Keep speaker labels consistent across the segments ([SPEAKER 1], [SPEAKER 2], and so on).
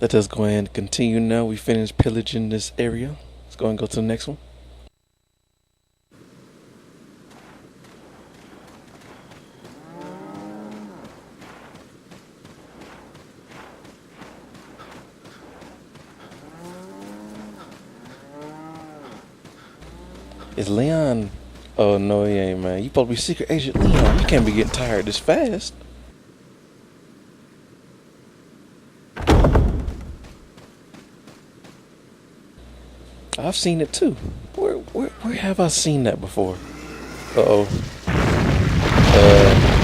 [SPEAKER 1] Let us go ahead and continue now. We finished pillaging this area. Let's go and go to the next one. Is Leon? Oh no, he ain't, man. You supposed to be Secret Agent Leon. You can't be getting tired this fast. I've seen it too. Where have I seen that before? Uh-oh.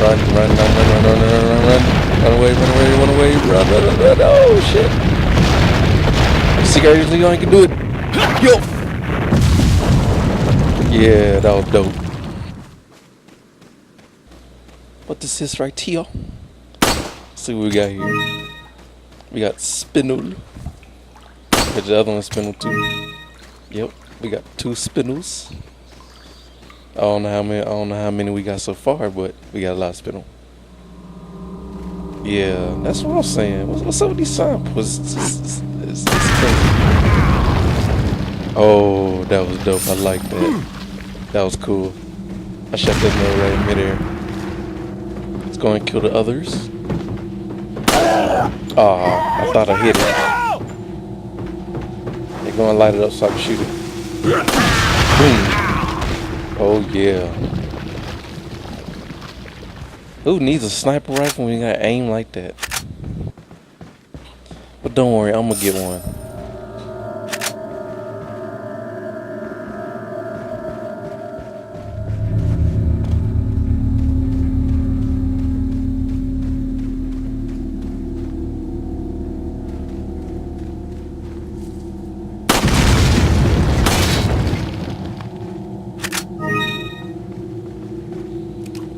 [SPEAKER 1] Run, run, run, run, run, run, run, run, run. Run away, run away, run away, run, run, run, run. Oh shit. Secret Agent Leon can do it. Yo! Yeah, that was dope. What this is right here? Let's see what we got here. We got spinel. Got the other one spinel too. Yep, we got 2 spinels. I don't know how many we got so far, but we got a lot of spinel. Yeah, that's what I'm saying. What's up with these samples? It's crazy. Oh, that was dope. I like that. That was cool. I shot that nail right in midair. Let's go and kill the others. Ah, I thought I hit it. They're gonna light it up so I can shoot it. Boom. Oh yeah. Who needs a sniper rifle when you got aim like that? But don't worry, I'm gonna get one.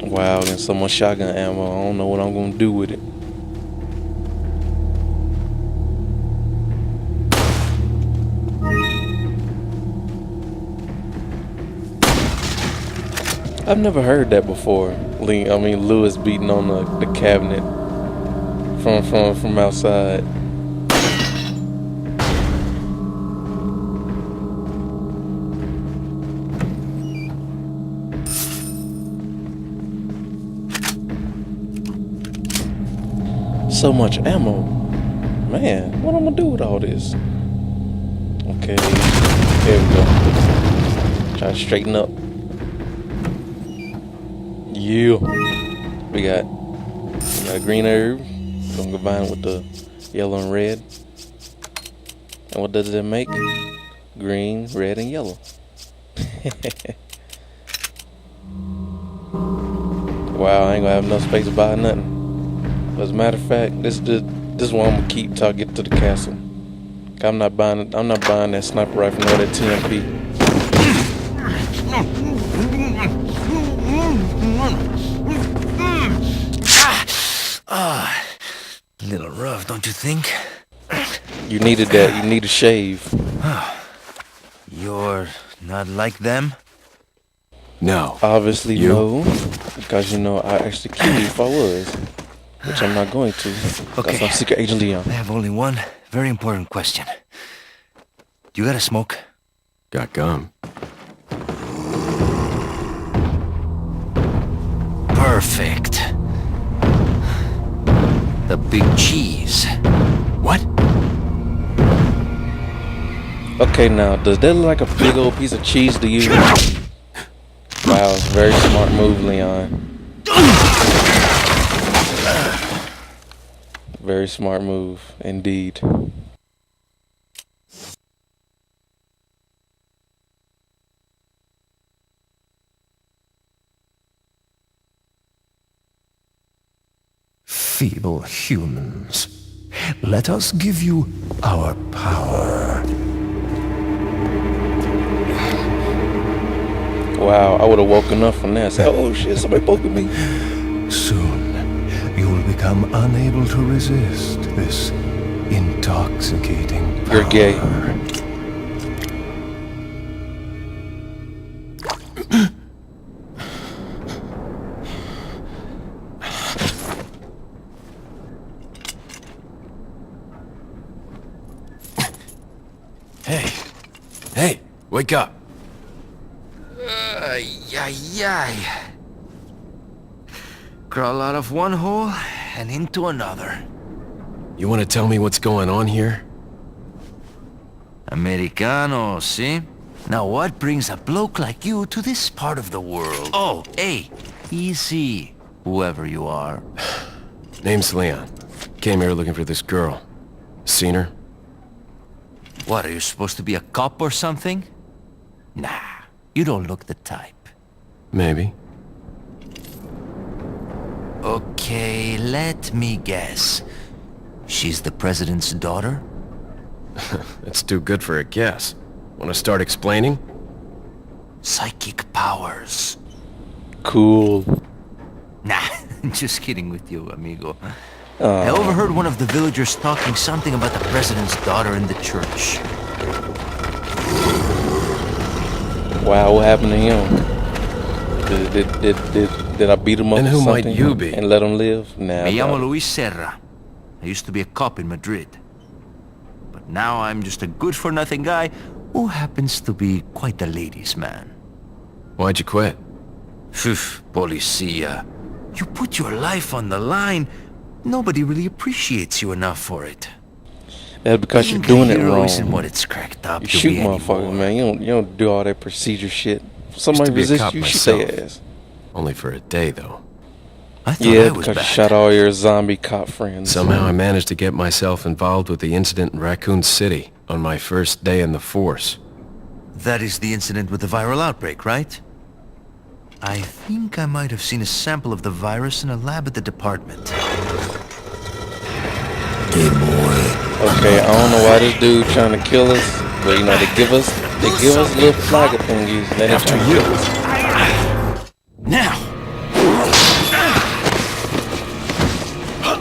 [SPEAKER 1] Wow, and so much shotgun ammo. I don't know what I'm gonna do with it. I've never heard that before. Lewis beating on the cabinet from outside. So much ammo. Man, what am I gonna do with all this? Okay, there we go. Try to straighten up. Yeah. We got a green herb. Gonna combine it with the yellow and red. And what does it make? Green, red, and yellow. Wow, I ain't gonna have enough space to buy nothing. As a matter of fact, this is one I'm gonna keep till I get to the castle. I'm not buying that sniper rifle nor that TMP.
[SPEAKER 2] Little rough, don't you think?
[SPEAKER 1] You needed that. You need a shave.
[SPEAKER 2] You're not like them?
[SPEAKER 3] No.
[SPEAKER 1] Obviously, no. Because I actually kill you if I was. Which I'm not going to.
[SPEAKER 2] Okay.
[SPEAKER 1] I'm Secret Agent Leon.
[SPEAKER 2] I have only one very important question. You got a smoke?
[SPEAKER 3] Got gum.
[SPEAKER 2] Perfect. The big cheese.
[SPEAKER 3] What?
[SPEAKER 1] Okay, now, does that look like a big old piece of cheese to you? Wow, very smart move, Leon. Very smart move, indeed.
[SPEAKER 4] Feeble humans, let us give you our power.
[SPEAKER 1] Wow, I would have woken up from that. Said, oh shit, somebody poking me.
[SPEAKER 4] Soon, you will become unable to resist this intoxicating power.
[SPEAKER 1] You're gay.
[SPEAKER 3] Wake up.
[SPEAKER 2] Ay. Crawl out of one hole and into another.
[SPEAKER 3] You want to tell me what's going on here?
[SPEAKER 2] Americano, see? Now what brings a bloke like you to this part of the world? Oh, hey, easy, whoever you are.
[SPEAKER 3] Name's Leon. Came here looking for this girl. Seen her?
[SPEAKER 2] What, are you supposed to be a cop or something? Nah, you don't look the type.
[SPEAKER 3] Maybe.
[SPEAKER 2] Okay, let me guess. She's the president's daughter?
[SPEAKER 3] That's too good for a guess. Want to start explaining?
[SPEAKER 2] Psychic powers.
[SPEAKER 1] Cool.
[SPEAKER 2] Nah, just kidding with you, amigo. I overheard one of the villagers talking something about the president's daughter in the church.
[SPEAKER 1] Wow, what happened to him? Did I beat him up
[SPEAKER 3] And
[SPEAKER 1] or
[SPEAKER 3] who might
[SPEAKER 1] something
[SPEAKER 3] you be?
[SPEAKER 1] and let him live? Nah.
[SPEAKER 2] Me llamo
[SPEAKER 1] bro.
[SPEAKER 2] Luis Serra. I used to be a cop in Madrid. But now I'm just a good-for-nothing guy who happens to be quite a ladies' man.
[SPEAKER 3] Why'd you quit?
[SPEAKER 2] Phew, policia. You put your life on the line. Nobody really appreciates you enough for it.
[SPEAKER 1] That's because you're
[SPEAKER 2] Being a
[SPEAKER 1] doing it
[SPEAKER 2] hero
[SPEAKER 1] wrong.
[SPEAKER 2] isn't what it's cracked up
[SPEAKER 1] You
[SPEAKER 2] to
[SPEAKER 1] shoot
[SPEAKER 2] be
[SPEAKER 1] motherfuckers,
[SPEAKER 2] anymore.
[SPEAKER 1] man. You don't do all that procedure shit. If somebody
[SPEAKER 3] Used to be a
[SPEAKER 1] resists
[SPEAKER 3] cop
[SPEAKER 1] you, shoot
[SPEAKER 3] myself.
[SPEAKER 1] their ass.
[SPEAKER 3] Only for a day, though.
[SPEAKER 2] I thought
[SPEAKER 1] Yeah,
[SPEAKER 2] I was
[SPEAKER 1] because you
[SPEAKER 2] bad.
[SPEAKER 1] shot all your zombie cop friends.
[SPEAKER 3] Somehow I managed to get myself involved with the incident in Raccoon City on my first day in the force.
[SPEAKER 2] That is the incident with the viral outbreak, right? I think I might have seen a sample of the virus in a lab at the department.
[SPEAKER 1] Okay, I don't know why this dude trying to kill us, but you know they give us little flagger thingies. And then
[SPEAKER 3] After
[SPEAKER 1] they
[SPEAKER 3] you.
[SPEAKER 1] kill us.
[SPEAKER 2] Now!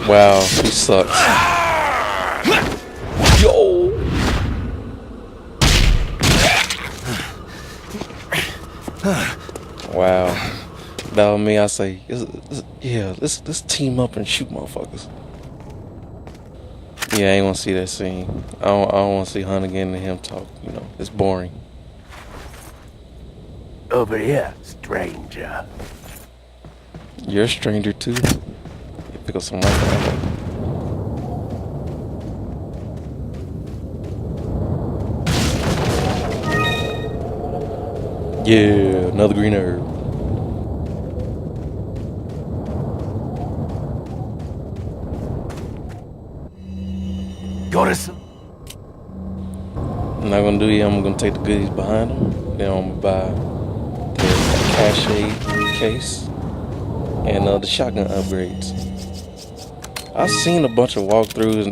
[SPEAKER 1] Wow, he sucks. Yo. Wow. That was me. I say, let's team up and shoot motherfuckers. Yeah, I ain't want to see that scene. I don't want to see Hunnigan and him talk. You know, it's boring.
[SPEAKER 4] Over here, stranger.
[SPEAKER 1] You're a stranger too. You pick up some rifle ammo. Yeah, another green herb.
[SPEAKER 4] Got us.
[SPEAKER 1] I'm not gonna do it. I'm gonna take the goodies behind them. Then I'm gonna buy the cache case and the shotgun upgrades. I've seen a bunch of walkthroughs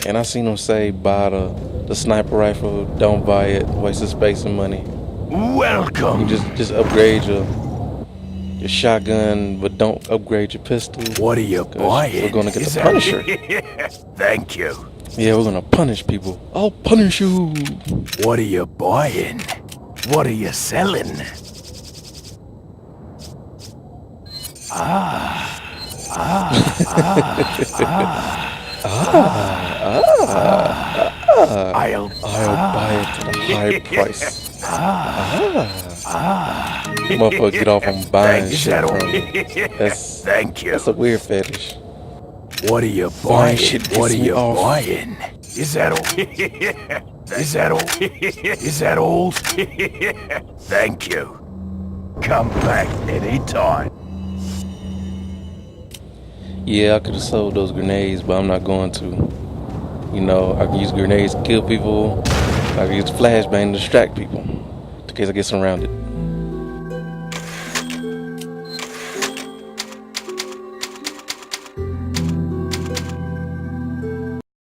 [SPEAKER 1] and I seen them say buy the sniper rifle, don't buy it, waste of space and money.
[SPEAKER 4] Welcome.
[SPEAKER 1] You just upgrade your shotgun, but don't upgrade your pistol.
[SPEAKER 4] What are you
[SPEAKER 1] 'Cause
[SPEAKER 4] buying?
[SPEAKER 1] We're gonna get
[SPEAKER 4] Is
[SPEAKER 1] the
[SPEAKER 4] that-
[SPEAKER 1] Punisher.
[SPEAKER 4] Thank you.
[SPEAKER 1] Yeah, we're gonna punish people. I'll punish you.
[SPEAKER 4] What are you buying? What are you selling? I'll
[SPEAKER 1] Buy it at a high price. Motherfucker, get off on buying
[SPEAKER 4] Thank
[SPEAKER 1] shit
[SPEAKER 4] you.
[SPEAKER 1] from me.
[SPEAKER 4] Thank you.
[SPEAKER 1] That's a weird fetish.
[SPEAKER 4] What are you
[SPEAKER 1] Buying
[SPEAKER 4] buying?
[SPEAKER 1] shit
[SPEAKER 4] What are
[SPEAKER 1] gets me
[SPEAKER 4] you
[SPEAKER 1] off.
[SPEAKER 4] buying? Is that all? Is that all? Is that all? Thank you. Come back anytime.
[SPEAKER 1] Yeah, I could have sold those grenades, but I'm not going to. You know, I can use grenades to kill people. I can use flashbang to distract people in case I get surrounded.